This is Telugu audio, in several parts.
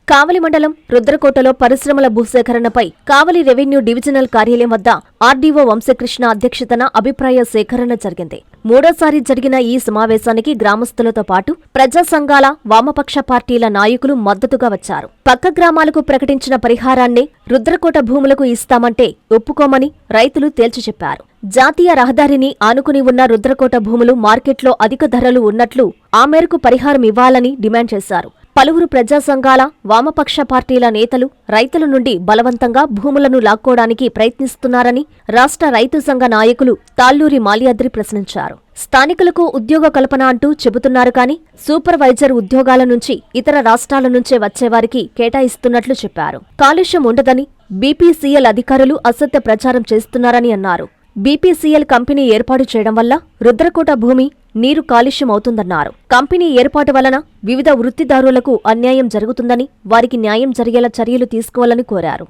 కావలి మండలం రుద్రకోటలో పరిశ్రమల భూసేకరణపై కావలి రెవెన్యూ డివిజనల్ కార్యాలయం వద్ద ఆర్డీఓ వంశకృష్ణ అధ్యక్షతన అభిప్రాయ సేకరణ జరిగింది. మూడోసారి జరిగిన ఈ సమావేశానికి గ్రామస్తులతో పాటు ప్రజా సంఘాల, వామపక్ష పార్టీల నాయకులు మద్దతుగా వచ్చారు. పక్క గ్రామాలకు ప్రకటించిన పరిహారాన్నే రుద్రకోట భూములకు ఇస్తామంటే ఒప్పుకోమని రైతులు తేల్చి చెప్పారు. జాతీయ రహదారిని ఆనుకుని ఉన్న రుద్రకోట భూములు మార్కెట్లో అధిక ధరలు ఉన్నట్లు ఆ మేరకు పరిహారం ఇవ్వాలని డిమాండ్ చేశారు. పలువురు ప్రజా సంఘాల, వామపక్ష పార్టీల నేతలు రైతుల నుండి బలవంతంగా భూములను లాక్కోవడానికి ప్రయత్నిస్తున్నారని రాష్ట్ర రైతు సంఘ నాయకులు తాళ్లూరి మాల్యాద్రి ప్రశ్నించారు. స్థానికులకు ఉద్యోగ కల్పన అంటూ చెబుతున్నారు కానీ సూపర్వైజర్ ఉద్యోగాల నుంచి ఇతర రాష్ట్రాల నుంచే వచ్చేవారికి కేటాయిస్తున్నట్లు చెప్పారు. కాలుష్యం ఉండదని బీపీసీఎల్ అధికారులు అసత్య ప్రచారం చేస్తున్నారని అన్నారు. బీపీసీఎల్ కంపెనీ ఏర్పాటు చేయడం వల్ల రుద్రకోట భూమి నీరు కాలుష్యం అవుతుందన్నారు. కంపెనీ ఏర్పాటు వలన వివిధ వృత్తిదారులకు అన్యాయం జరుగుతుందని, వారికి న్యాయం జరిగేలా చర్యలు తీసుకోవాలని కోరారు.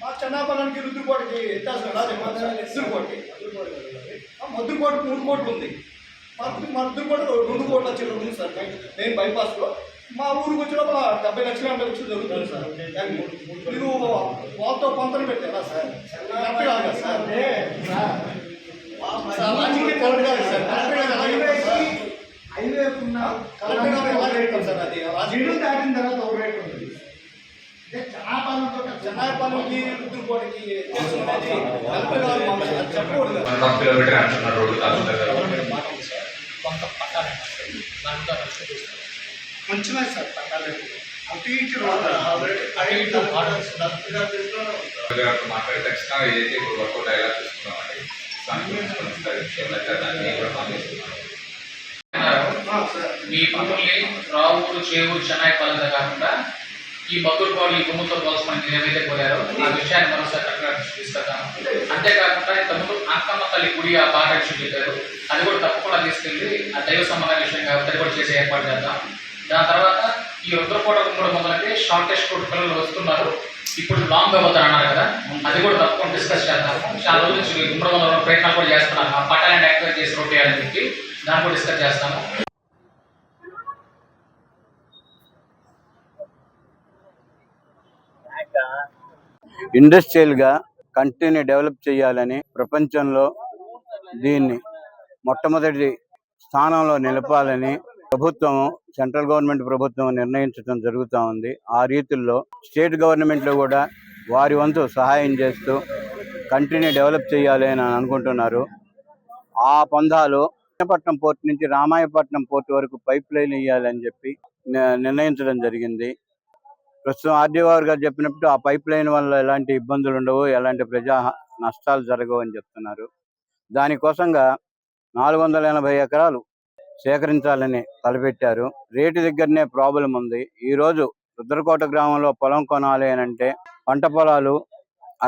మా చెన్నాపల్లానికి రుద్రకోటకి వ్యత్యాసం ఎలా చెప్పాలి సార్? రుద్రకోటకి మధురకోట 3 కోట్లు ఉంది. మా రుద్రకోట 2 కోట్ల చిల్లర ఉంది సార్. మెయిన్ బైపాస్లో మా ఊరికి వచ్చినప్పుడు 70 లక్షలు 80 లక్షలు జరుగుతుంది సార్. మీరు వాళ్ళతో పొంతలు పెట్టారా సార్? కరెక్ట్ కాదు సార్. అది దాటిన తర్వాత ఒక రేట్ ఉంటుంది. కిలోమీటర్ అంటున్నారు రోడ్డు కొంచెమే సార్ మాట్లాడి ఖచ్చితంగా ఏదైతే ఇప్పుడు వర్కౌట్ అయ్యేలా చూసుకున్నామండి. ఈ పనుల్ని రావులు, చేవూరు, చెన్నాయిపాలెం కాకుండా ఈ మధురపాడు ఈ భూములతో పోల్చమని ఏవైతే కోరారో ఆ విషయాన్ని మరోసారి తీసుకెళ్తాను. అంతేకాకుండా ఇంతకుముందు అంకమ్మ తల్లి గుడి ఆ పాట విషయం చెప్పారు. అది కూడా తప్పకుండా తీసుకెళ్ళి ఆ దైవ సంబంధ విషయం కాబట్టి అది కూడా చేసే ఏర్పాటు చేద్దాం. దాని తర్వాత ఈ రుద్రకోట కూడా మొదలైతే షార్టెస్ట్ కోర్టు పిల్లలు వస్తున్నారు, ఇప్పుడు లాంగ్ అవుతారు అన్నారు కదా, అది కూడా తప్పకుండా డిస్కస్ చేద్దాము. చాలా రోజుల నుంచి గుమ్మడి ప్రయత్నాలు కూడా చేస్తున్నారు. ఆ పట్టాలని యాక్టివేట్ చేసి రోడ్ వేయాలని చెప్పి దాన్ని కూడా డిస్కస్ చేస్తాము. ఇండస్ట్రియల్గా కంట్రీని డెవలప్ చేయాలని ప్రపంచంలో దీన్ని మొట్టమొదటి స్థానంలో నిలపాలని ప్రభుత్వం, సెంట్రల్ గవర్నమెంట్ ప్రభుత్వం నిర్ణయించడం జరుగుతూ ఉంది. ఆ రీతిలో స్టేట్ గవర్నమెంట్లు కూడా వారి వంతు సహాయం చేస్తూ కంట్రీని డెవలప్ చేయాలి అని అనుకుంటున్నారు. ఆ పందాలు విశాఖపట్నం పోర్ట్ నుంచి రామాయపట్నం పోర్ట్ వరకు పైప్ లైన్ వేయాలని చెప్పి నిర్ణయించడం జరిగింది. ప్రస్తుతం ఆర్డీఓ గారు చెప్పినప్పుడు ఆ పైప్ లైన్ వల్ల ఎలాంటి ఇబ్బందులు ఉండవు, ఎలాంటి ప్రజా నష్టాలు జరగవు అని చెప్తున్నారు. దానికోసంగా 480 ఎకరాలు సేకరించాలని తలపెట్టారు. రేటు దగ్గరనే ప్రాబ్లం ఉంది. ఈరోజు రుద్రకోట గ్రామంలో పొలం కొనాలి అని అంటే పంట పొలాలు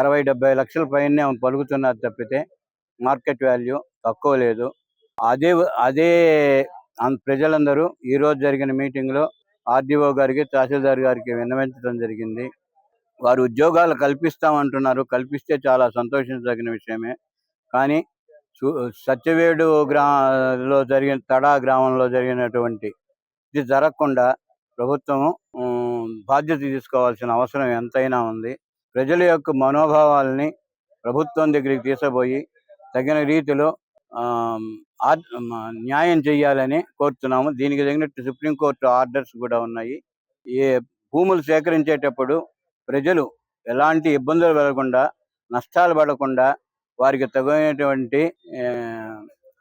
60-70 లక్షల పైనే పలుకుతున్నారు తప్పితే మార్కెట్ వాల్యూ తక్కువ లేదు. అదే ప్రజలందరూ ఈరోజు జరిగిన మీటింగ్లో ఆర్డీఓ గారికి, తహసీల్దార్ గారికి విన్నవించడం జరిగింది. వారు ఉద్యోగాలు కల్పిస్తామంటున్నారు. కల్పిస్తే చాలా సంతోషించదగిన విషయమే. కానీ సత్యవేడు తడా గ్రామంలో జరిగినటువంటి ఇది జరగకుండా ప్రభుత్వం బాధ్యత తీసుకోవాల్సిన అవసరం ఎంతైనా ఉంది. ప్రజల యొక్క మనోభావాల్ని ప్రభుత్వం దగ్గరికి తీసుకుపోయి తగిన రీతిలో న్యాయం చేయాలని కోరుతున్నాము. దీనికి తగినట్టు సుప్రీంకోర్టు ఆర్డర్స్ కూడా ఉన్నాయి. భూములు సేకరించేటప్పుడు ప్రజలు ఎలాంటి ఇబ్బందులు పడకుండా, నష్టాలు పడకుండా వారికి తగినటువంటి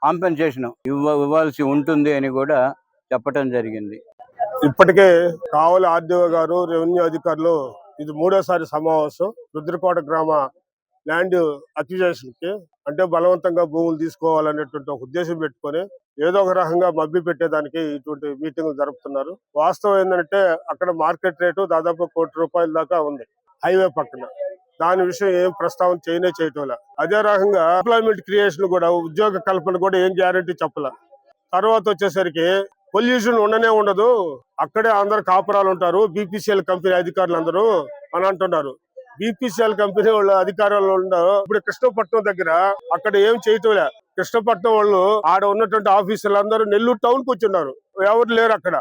కాంపెన్సేషన్ ఇవ్వాల్సి ఉంటుంది అని కూడా చెప్పడం జరిగింది. ఇప్పటికే కావలి ఆర్డీఓ గారు, రెవెన్యూ అధికారులు ఇది 3వ సమావేశం. రుద్రకోట గ్రామ ల్యాండ్ అక్విజిషన్ కి అంటే బలవంతంగా భూములు తీసుకోవాలనేటువంటి ఒక ఉద్దేశం పెట్టుకొని ఏదో ఒక రకంగా మభ్య పెట్టేదానికి ఇటువంటి మీటింగ్లు జరుపుతున్నారు. వాస్తవం ఏంటంటే అక్కడ మార్కెట్ రేటు దాదాపు ₹1 కోటి దాకా ఉంది హైవే పక్కన. దాని విషయం ఏం ప్రస్తావన చేయటం. అదే రకంగా ఎంప్లాయ్మెంట్ క్రియేషన్ కూడా, ఉద్యోగ కల్పన కూడా ఏం గ్యారంటీ చెప్పలే. తర్వాత వచ్చేసరికి పొల్యూషన్ ఉండనే ఉండదు, అక్కడే అందరు కాపురాలు ఉంటారు బీపీసీఎల్ కంపెనీ అధికారులు అందరూ అని అంటున్నారు. బీపీసీఎల్ కంపెనీ వాళ్ళ అధికారులు ఉండరు. ఇప్పుడు కృష్ణపట్నం దగ్గర అక్కడ ఏం చేయటంలే. కృష్ణపట్నం వాళ్ళు ఆడ ఉన్నటువంటి ఆఫీసర్లు అందరూ నెల్లూరు టౌన్ కు వచ్చిన్నారు, ఎవరు లేరు అక్కడ.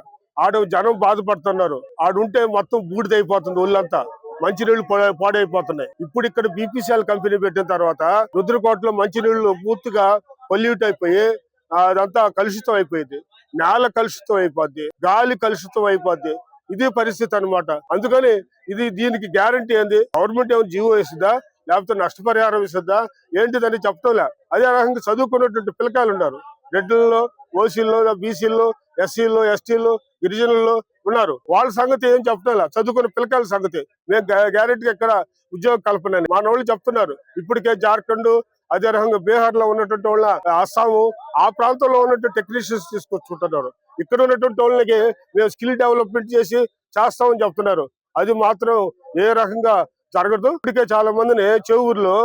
ఆడ జనం బాధపడుతున్నారు. ఆడుంటే మొత్తం బూడిదైపోతుంది, ఒళ్ళంతా మంచినీళ్లు పాడైపోతున్నాయి. ఇప్పుడు ఇక్కడ బీపీసీఎల్ కంపెనీ పెట్టిన తర్వాత రుద్రకోటలో మంచినీళ్లు పూర్తిగా పొల్యూట్ అయిపోయి అదంతా కలుషితం అయిపోయింది. నేల కలుషితం అయిపోద్ది, గాలి కలుషితం అయిపోద్ది. ఇది పరిస్థితి అన్నమాట. అందుకని దీనికి గ్యారంటీ ఏంది? గవర్నమెంట్ ఏమైనా జీవో ఇస్తుందా, లేకపోతే నష్టపరిహారం ఇస్తుందా, ఏంటిదని చెప్తాంలే. అదే రకంగా చదువుకున్నటువంటి పిల్లకాయలు ఉన్నారు, రెడ్లలో, ఓసీల్లో, బీసీల్లో, ఎస్సీల్లో, ఎస్టీల్లో, గిరిజనుల్లో ఉన్నారు. వాళ్ళ సంగతి ఏం చెప్తాంలే. చదువుకున్న పిల్లకాయల సంగతి మేము గ్యారెంటీగా ఎక్కడ ఉద్యోగ కల్పన మన వాళ్ళు చెప్తున్నారు. ఇప్పటికే జార్ఖండ్, అదే రకంగా బీహార్ లో ఉన్నటువంటి వాళ్ళ, అస్సాము, ఆ ప్రాంతంలో ఉన్నటువంటి టెక్నీషియన్స్ తీసుకొచ్చుకుంటున్నారు. ఇక్కడ ఉన్నటువంటి వాళ్ళకి మేము స్కిల్ డెవలప్మెంట్ చేస్తామని చెప్తున్నారు. అది మాత్రం ఏ రకంగా జరగదు. ఇప్పటికే చాలా మందిని చెవుర్లో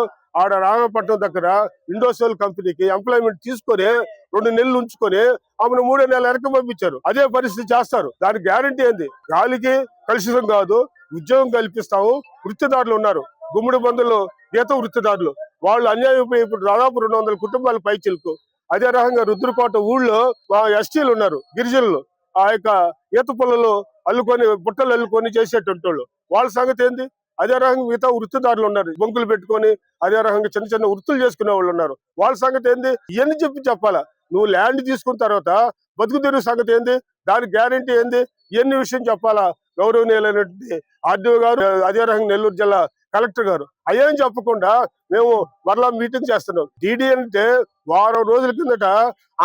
ఆడ రామపట్నం దగ్గర ఇండోసోల్ కంపెనీకి ఎంప్లాయ్మెంట్ తీసుకొని 2 నెలలు ఉంచుకొని ఆమెను 3 నెలల వెనక పంపించారు. అదే పరిస్థితి చేస్తారు. దానికి గ్యారంటీ ఏంది? గాలికి కలుషితం కాదు, ఉద్యోగం కల్పిస్తాము. వృత్తిదారులు ఉన్నారు, గుమ్మడి బంధులు, గీత వృత్తిదారులు, వాళ్ళు అన్యాయం ఇప్పుడు దాదాపు 200 కుటుంబాల పైచిలకు. అదే రకంగా రుద్రకోట ఊళ్ళో ఎస్టీలు ఉన్నారు, గిరిజనులు, ఆ యొక్క ఈత పొలలో అల్లుకొని బుట్టలు అల్లుకొని చేసేటువంటి వాళ్ళు. వాళ్ళ సంగతి ఏంది? అదే రకంగా మిగతా వృత్తిదారులు ఉన్నారు, బొంకులు పెట్టుకొని అదే రకంగా చిన్న చిన్న వృత్తులు చేసుకునే వాళ్ళు ఉన్నారు. వాళ్ళ సంగతి ఏంది? ఇవన్నీ చెప్పాలా. నువ్వు ల్యాండ్ తీసుకున్న తర్వాత బతుకు తెరువు సంగతి ఏంది? దానికి గ్యారంటీ ఏంది? ఇవన్నీ విషయం చెప్పాలా గౌరవనీయులైనటువంటి ఆర్డీఓ గారు, అదే రకంగా నెల్లూరు జిల్లా కలెక్టర్ గారు. అయ్యేం చెప్పకుండా మేము మరలా మీటింగ్ చేస్తున్నాం. డీడీ అంటే వారం రోజుల కిందట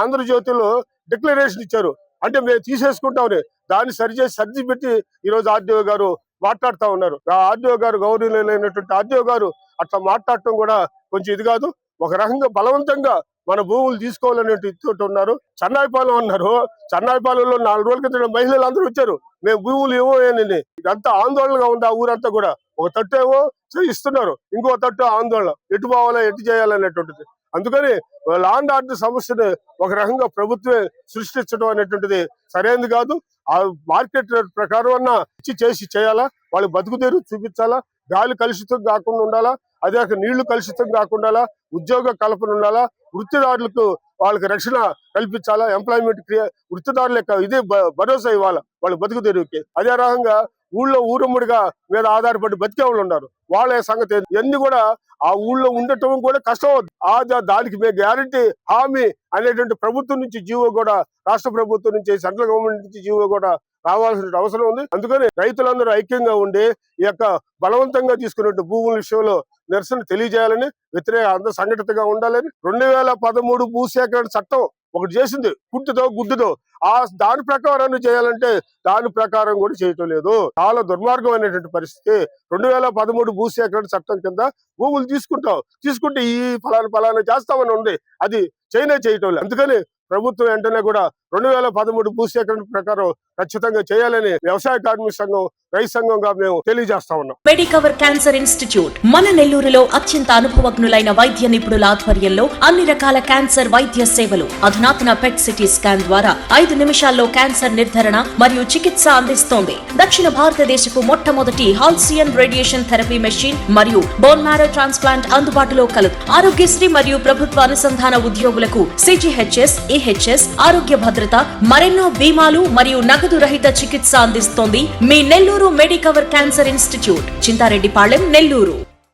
ఆంధ్రజ్యోతిలో డిక్లరేషన్ ఇచ్చారు. అంటే మేము తీసేసుకుంటామని దాన్ని సర్ది పెట్టి ఈరోజు ఆర్డీఓ గారు మాట్లాడుతూ ఉన్నారు. ఆ ఆర్డీఓ గారు, గౌరవనీయులైనటువంటి ఆర్డీఓ గారు అట్లా మాట్లాడటం కూడా కొంచెం ఇది కాదు. ఒక రకంగా బలవంతంగా మన భూములు తీసుకోవాలనే ఇతోటి ఉన్నారు. చెన్నాయిపాలెం అన్నారు, చెన్నాయిపాలెంలో 4 రోజుల క్రితం మహిళలు అందరూ వచ్చారు, మేము భూములు ఏమో అని. ఇదంతా ఆందోళనగా ఉంది ఆ ఊరంతా కూడా. ఒక తట్టు ఏమో ఇస్తున్నారు, ఇంకో తట్టు ఆందోళన, ఎటు పోవాలా ఎటు చేయాలనేటువంటిది. అందుకని లా అండ్ ఆర్డర్ సమస్యను ఒక రకంగా ప్రభుత్వమే సృష్టించడం అనేటువంటిది సరైనది కాదు. ఆ మార్కెట్ రేట్ ప్రకారం అన్నా చేయాలా, వాళ్ళు బతుకు తెరువు చూపించాలా, గాలి కలుషితం కాకుండా ఉండాలా, అదే నీళ్లు కలుషితం కాకుండా ఉద్యోగ కల్పన ఉండాలా, వృత్తిదారులకు వాళ్ళకి రక్షణ కల్పించాలా, ఎంప్లాయ్మెంట్ వృత్తిదారుల యొక్క ఇదే భరోసా ఇవ్వాలా వాళ్ళ బతుకు తెరువుకి. అదే రకంగా ఊళ్ళో ఊరమ్ముడిగా మీద ఆధారపడి బతికే వాళ్ళు ఉన్నారు, వాళ్ళ సంగతి ఇవన్నీ కూడా ఆ ఊళ్ళో ఉండటం కూడా కష్టం అవుతుంది. దానికి మేము గ్యారంటీ హామీ అనేటువంటి ప్రభుత్వం నుంచి జీవో కూడా, రాష్ట్ర ప్రభుత్వం నుంచి, సెంట్రల్ గవర్నమెంట్ నుంచి జీవో కూడా రావాల్సిన అవసరం ఉంది. అందుకని రైతులందరూ ఐక్యంగా ఉండి ఈ యొక్క బలవంతంగా తీసుకున్నట్టు భూముల విషయంలో నిరసన తెలియజేయాలని, వ్యతిరేక సంఘటితగా ఉండాలని. 2013 భూసేకరణ చట్టం ఒకటి చేసింది, గుడ్డుతో గుడ్డుతో. దాని ప్రకారం చేయాలంటే దాని ప్రకారం కూడా చేయటం లేదు. చాలా దుర్మార్గమైనటువంటి పరిస్థితి. 2013 భూసేకరణ చట్టం కింద భూములు తీసుకుంటే ఈ ఫలానా చేస్తామని ఉంది, అది చేయటం లేదు. అందుకని ప్రభుత్వం వెంటనే కూడా 2013 భూసేకరణ ప్రకారం ఖచ్చితంగా చేయాలని వ్యవసాయ కార్మిక సంఘం, రైతు సంఘంగా మేము తెలియజేస్తా ఉన్నాం. మెడికవర్ క్యాన్సర్ ఇన్స్టిట్యూట్ మన నెల్లూరులో అత్యంత అనుభవజ్ఞులైన వైద్య నిపుణుల ఆధ్వర్యంలో అన్ని రకాల క్యాన్సర్ వైద్య సేవలు. అధునాతన పెట్ సిటీ స్కాన్ ద్వారా 5 నిమిషాల్లో క్యాన్సర్ నిర్ధారణ మరియు చికిత్స అందిస్తోంది. దక్షిణ భారతదేశపు మొట్టమొదటి హాల్సియన్ రేడియేషన్ థెరపీ మెషిన్ మరియు బోన్ మ్యారో ట్రాన్స్ప్లాంట్ అందుబాటులో కలదు. ఆరోగ్యశ్రీ మరియు ప్రభుత్వ అనుసంధాన ఉద్యోగులకు సిజిహెచ్ఎస్, ఈహెచ్ఎస్, ఆరోగ్య భద్రత, మరెన్నో బీమాలు మరియు నగదు రహిత చికిత్స అందిస్తోంది మీ Nellore Medicover cancer institute, Chintareddypalem, Nellore.